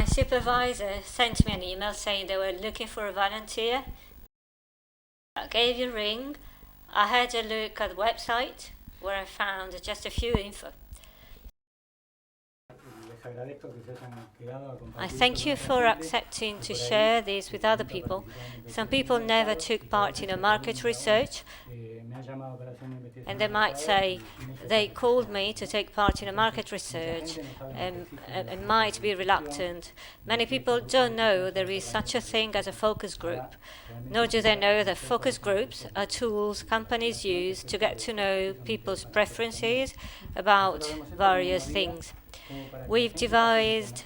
My supervisor sent me an email saying they were looking for a volunteer. I gave you a ring. I had a look at the website where I found just a few info. I thank you for accepting to share this with other people. Some people never took part in a market research, and they might say they called me to take part in a market research and might be reluctant. Many people don't know there is such a thing as a focus group, nor do they know that focus groups are tools companies use to get to know people's preferences about various things. We've devised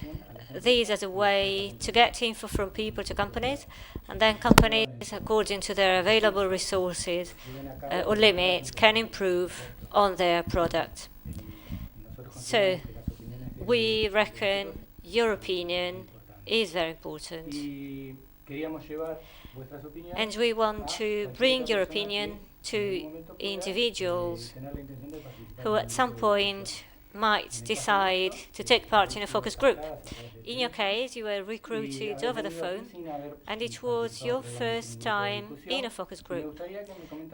these as a way to get info from people to companies, and then companies, according to their available resources or limits, can improve on their product. So we reckon your opinion is very important. And we want to bring your opinion to individuals who at some point might decide to take part in a focus group. In your case, you were recruited over the phone, and it was your first time in a focus group.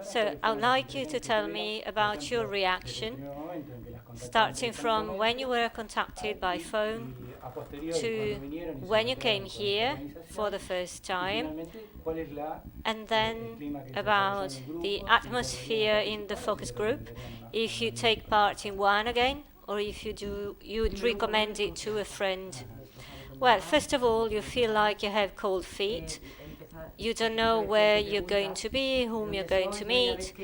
So I would like you to tell me about your reaction, starting from when you were contacted by phone to when you came here for the first time, and then about the atmosphere in the focus group, if you take part in one again, or if you do, you'd recommend it to a friend. Well, first of all, you feel like you have cold feet. You don't know where you're going to be, whom you're going to meet.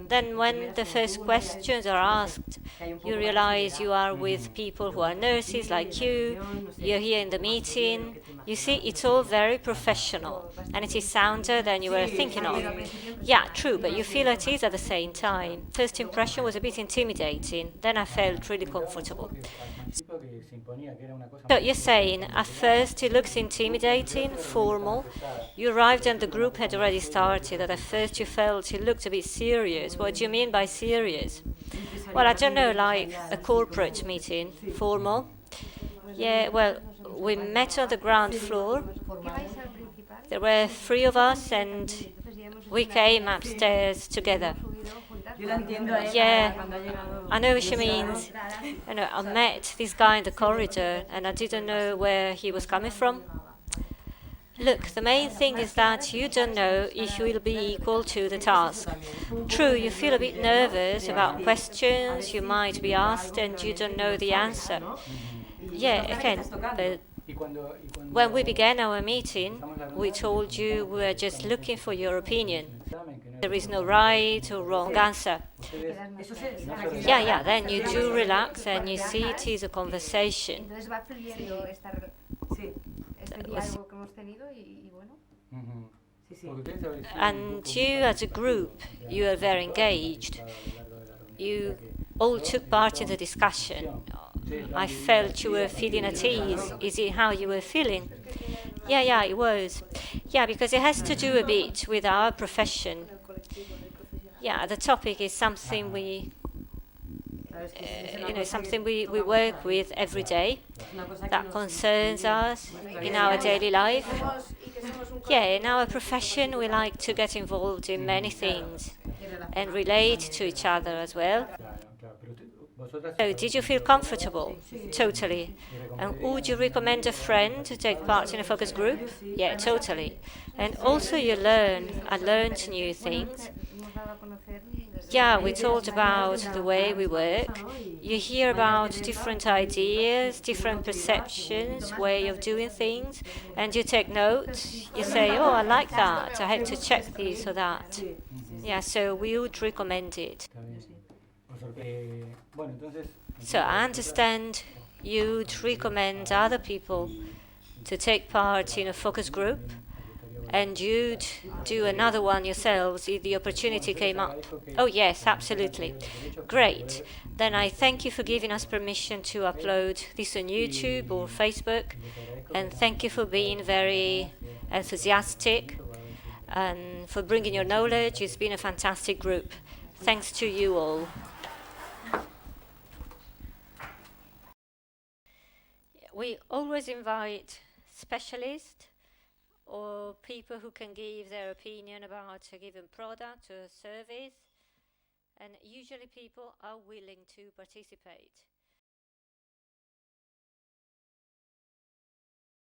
Then when the first questions are asked, you realize you are with people who are nurses like you, you're here in the meeting. You see, it's all very professional, and it is sounder than you were thinking of. Yeah, true, but you feel at ease at the same time. First impression was a bit intimidating, then I felt really comfortable. So you're saying at first it looks intimidating, formal. You arrived and the group had already started, and at first you felt it looked a bit serious. What do you mean by serious? Well, I don't know, like a corporate meeting, formal. Yeah, well, we met on the ground floor. There were three of us, and we came upstairs together. Yeah, I know what she means. You know, I met this guy in the corridor, and I didn't know where he was coming from. Look, the main thing is that you don't know if you will be equal to the task. True, you feel a bit nervous about questions you might be asked and you don't know the answer. Yeah, again, but when we began our meeting, we told you we were just looking for your opinion. There is no right or wrong answer. Yeah, then you do relax and you see it is a conversation. And you as a group, you are very engaged. You all took part in the discussion. I felt you were feeling at ease. Is it how you were feeling? Yeah, it was. Yeah, because it has to do a bit with our profession. Yeah, the topic is something something we work with every day that concerns us in our daily life. Yeah, in our profession, we like to get involved in many things and relate to each other as well. So, did you feel comfortable? Totally. And would you recommend a friend to take part in a focus group? Yeah, totally. And also, I learned new things. Yeah, we talked about the way we work. You hear about different ideas, different perceptions, way of doing things, and you take notes. You say, oh, I like that. I have to check this or that. Yeah, so we would recommend it. So I understand you'd recommend other people to take part in a focus group, and you'd do another one yourselves if the opportunity came up. Oh, yes, absolutely. Great. Then I thank you for giving us permission to upload this on YouTube or Facebook, and thank you for being very enthusiastic and for bringing your knowledge. It's been a fantastic group. Thanks to you all. We always invite specialists or people who can give their opinion about a given product or service. And usually people are willing to participate.